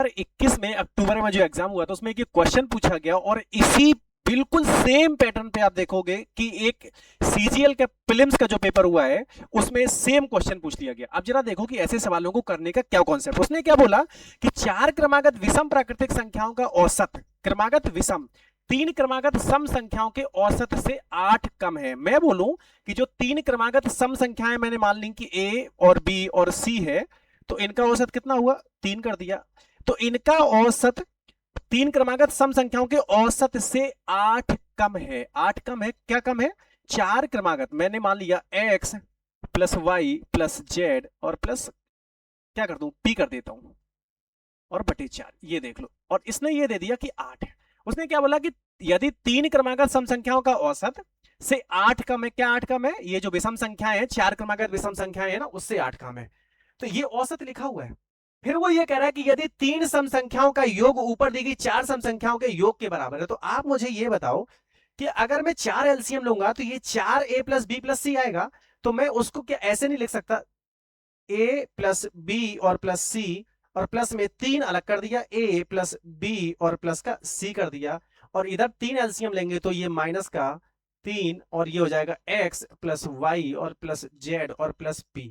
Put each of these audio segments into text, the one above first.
2021 में अक्टूबर में जो एग्जाम हुआ था उसमें एक क्वेश्चन पूछा गया और इसी बिल्कुल सेम पैटर्न पे आप देखोगे कि एक सीजीएल का प्रीलिम्स का जो पेपर हुआ है उसमें सेम क्वेश्चन पूछ लिया गया। अब जरा देखो कि ऐसे सवालों को करने का क्या कॉन्सेप्ट। उसने क्या बोला कि चार क्रमागत विषम प्राकृतिक संख्याओं का औसत, क्रमागत विषम, तीन क्रमागत सम संख्याओं के औसत से 8 कम है। मैं बोलूं कि जो तीन क्रमागत सम संख्याएं मैंने मान ली कि ए और बी और सी है, तो इनका औसत कितना हुआ, 3 कर दिया। तो इनका औसत तीन क्रमागत सम संख्याओं के औसत से 8 कम है। 8 कम है, क्या कम है, चार क्रमागत मैंने मान लिया x plus y plus z और प्लस क्या कर दूं, p कर देता हूं और बटे 4, ये देख लो। और इसने ये दे दिया कि 8 है। उसने क्या बोला कि यदि तीन क्रमागत सम संख्याओं का औसत से 8 कम है, क्या 8 कम है, ये जो विषम संख्याएं हैं, चार क्रमागत विषम संख्याएं हैं ना, उससे 8 कम है। तो ये औसत लिखा हुआ है। फिर वो ये कह रहा है कि यदि तीन सम संख्याओं का योग ऊपर दी गई चार सम संख्याओं के योग के बराबर है, तो आप मुझे ये बताओ कि अगर मैं चार एलसीएम लूंगा तो ये 4a प्लस बी प्लस सी आएगा। तो मैं उसको क्या ऐसे नहीं लिख सकता, a प्लस बी और प्लस सी और प्लस में तीन अलग कर दिया, a प्लस बी और प्लस का c कर दिया, और इधर तीन एलसीएम लेंगे तो ये माइनस का 3 और ये हो जाएगा x प्लस वाई और प्लस जेड और प्लस p,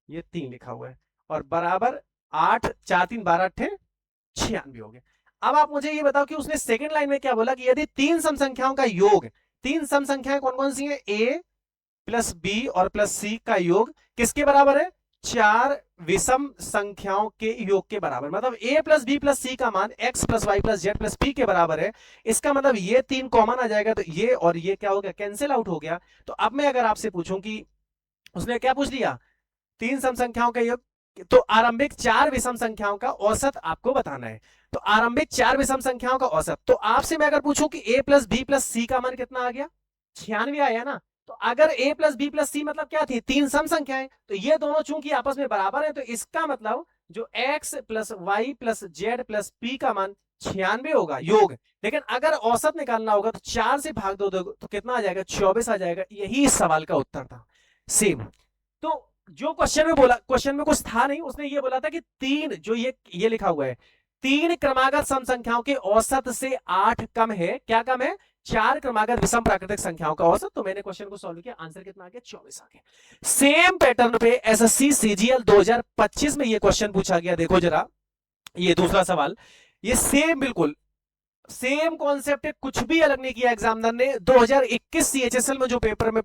ये 3 लिखा हुआ है, और बराबर 8 4 3 12 96 हो गए। अब आप मुझे ये बताओ कि उसने सेकंड लाइन में क्या बोला कि यदि तीन सम संख्याओं का योग, तीन सम संख्याएं कौन कौन सी हैं, a प्लस बी और प्लस c का योग किसके बराबर है, चार विषम संख्याओं के योग के बराबर। मतलब a plus b plus c का मान x plus y plus z plus p के बराबर है। इसका मतलब ये तीन कॉमन आ जाएगा, तो ये और ये क्या हो गया, कैंसिल आउट हो गया। तो अब मैं अगर आपसे पूछूं कि उसने क्या पूछ लिया, तीन सम संख्याओं का योग, तो आरंभिक चार विषम संख्याओं का औसत आपको बताना है। तो आरंभिक चार विषम संख्याओं का औसत, तो आपसे मैं अगर पूछूं कि a plus b plus c का मान कितना आ गया, 96 आया ना। तो अगर a प्लस बी प्लस सी मतलब क्या थी, तीन सम संख्याएं, तो ये दोनों चूंकि आपस में बराबर है, तो इसका मतलब जो x plus y plus z plus p का मान 96 होगा योग। लेकिन अगर औसत निकालना होगा तो 4 से भाग दो तो कितना आ जाएगा, 24 आ जाएगा। यही इस सवाल का उत्तर था, सेम। तो जो क्वेश्चन में बोला, क्वेश्चन में कुछ था नहीं, उसने ये बोला था कि तीन, जो ये लिखा हुआ है, तीन क्रमागत सम संख्याओं के औसत से 8 कम है, क्या कम है, चार क्रमागत विषम प्राकृतिक संख्याओं का औसत। तो मैंने क्वेश्चन को सॉल्व किया, आंसर कितना आ गया, 24 आ गया। सेम पैटर्न पे एसएससी सीजीएल 2025 में ये क्वेश्चन पूछा गया। देखो जरा, ये दूसरा सवाल, ये सेम बिल्कुल सेम कॉन्सेप्ट है, कुछ भी अलग नहीं किया एग्जामिनर ने। 2021 सीएचएसएल में जो पेपर में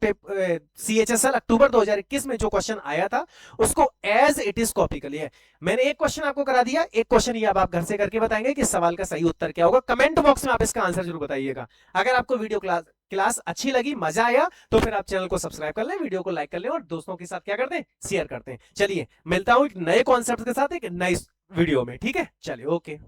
सीएचएसएल अक्टूबर 2021 में जो क्वेश्चन आया था उसको एज इट इज कॉपी कर लिया है। मैंने एक क्वेश्चन आपको करा दिया, एक क्वेश्चन ये अब आप घर से करके बताएंगे कि सवाल का सही उत्तर क्या होगा। कमेंट बॉक्स में आप इसका आंसर जरूर बताइएगा। अगर आपको वीडियो क्लास अच्छी लगी, मजा आया, तो फिर आप चैनल को सब्सक्राइब कर लें, वीडियो को लाइक कर लें और दोस्तों के साथ क्या करते हैं, शेयर करते हैं। चलिए मिलता हूं एक नए कॉन्सेप्ट के साथ एक नई वीडियो में, ठीक है, चलिए ओके।